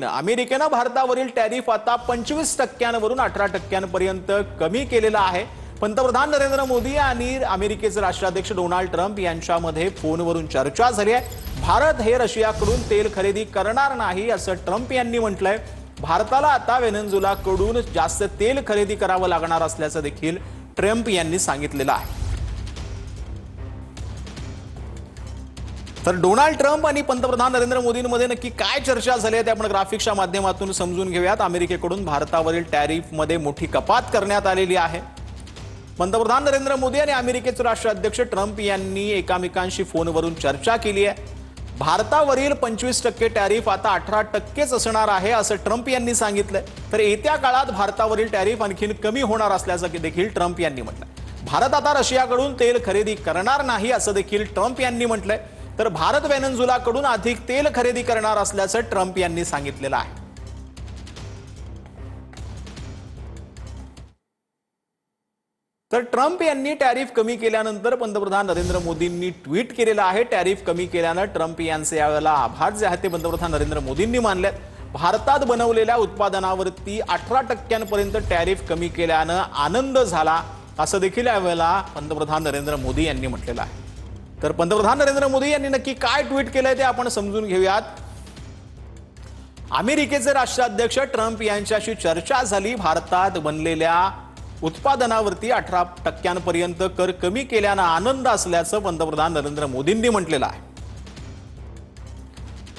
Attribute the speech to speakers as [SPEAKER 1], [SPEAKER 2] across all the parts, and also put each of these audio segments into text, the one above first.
[SPEAKER 1] अमेरिकेनं भारतावरील टॅरिफ आता 25%वरून 18%पर्यंत कमी केलेला आहे। पंतप्रधान नरेंद्र मोदी आणि अमेरिकेचे राष्ट्राध्यक्ष डोनाल्ड ट्रम्प यांच्यामध्ये फोनवरून चर्चा झाली आहे। भारत हे रशियाकडून तेल खरेदी करणार नाही असं ट्रम्प यांनी म्हटलंय। भारताला आता व्हेनेझुएलाकडून जास्त तेल खरेदी करावं लागणार असल्याचं देखील ट्रम्प यांनी सांगितलेलं आहे। तर डोनाल्ड ट्रम्प आणि पंतप्रधान नरेंद्र मोदींमध्ये नक्की काय चर्चा झाली आहे ते आपण ग्राफिक्सच्या माध्यमातून समजून घेऊयात। अमेरिकेकडून भारतावरील टॅरिफमध्ये मोठी कपात करण्यात आलेली आहे। पंतप्रधान नरेंद्र मोदी आणि अमेरिकेचे राष्ट्राध्यक्ष ट्रम्प यांनी एकमेकांशी फोनवरून चर्चा केली आहे। भारतावरील 25% टॅरिफ आता 18%च असणार आहे असं ट्रम्प यांनी सांगितलंय। तर येत्या काळात भारतावरील टॅरिफ आणखी कमी होणार असल्याचं देखील ट्रम्प यांनी म्हटलंय। भारत आता रशियाकडून तेल खरेदी करणार नाही असं देखील ट्रम्प यांनी म्हटलंय। तर भारत व्हेनेझुएलाकडून अधिक तेल खरेदी करणार असल्याचं ट्रम्प यांनी सांगितलेलं आहे। तर ट्रम्प यांनी टॅरिफ कमी केल्यानंतर पंतप्रधान नरेंद्र मोदींनी ट्विट केलेलं आहे। टॅरिफ कमी केल्यानं ट्रम्प यांचे यावेळेला आभार जे आहेत ते पंतप्रधान नरेंद्र मोदींनी मानलेत। भारतात बनवलेल्या उत्पादनावरती 18%पर्यंत टॅरिफ कमी केल्यानं आनंद झाला असं देखील यावेळेला पंतप्रधान नरेंद्र मोदी यांनी म्हटलेलं आहे। तर पंतप्रधान नरेंद्र मोदी यांनी नक्की काय ट्विट केलंय ते आपण समजून घेऊयात। अमेरिकेचे राष्ट्राध्यक्ष ट्रम्प यांच्याशी चर्चा झाली। भारतात बनलेल्या उत्पादनावरती 18%पर्यंत कर कमी केल्यानं आनंद असल्याचं पंतप्रधान नरेंद्र मोदींनी म्हटलेलं आहे।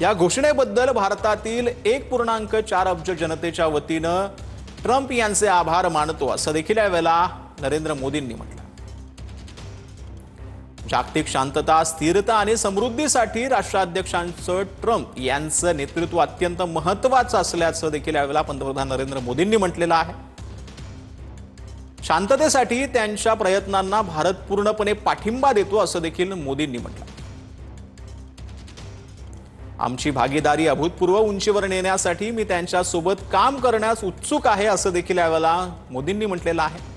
[SPEAKER 1] या घोषणेबद्दल भारतातील 1.4 अब्ज जनतेच्या वतीनं ट्रम्प यांचे आभार मानतो असं देखील यावेळेला नरेंद्र मोदींनी म्हटलं। जागतिक शांतता, स्थिरता आणि समृद्धीसाठी राष्ट्राध्यक्षांचं ट्रम्प यांचं नेतृत्व अत्यंत महत्त्वाचं असल्याचं देखील यावेळेला पंतप्रधान नरेंद्र मोदींनी म्हटलेलं आहे। शांततेसाठी त्यांच्या प्रयत्नांना भारत पूर्णपणे पाठिंबा देतो असं देखील मोदींनी म्हटलं। आमची भागीदारी अभूतपूर्व उंचीवर नेण्यासाठी मी त्यांच्या सोबत काम करण्यास उत्सुक आहे असं देखील यावेळेला मोदींनी म्हटलेलं आहे।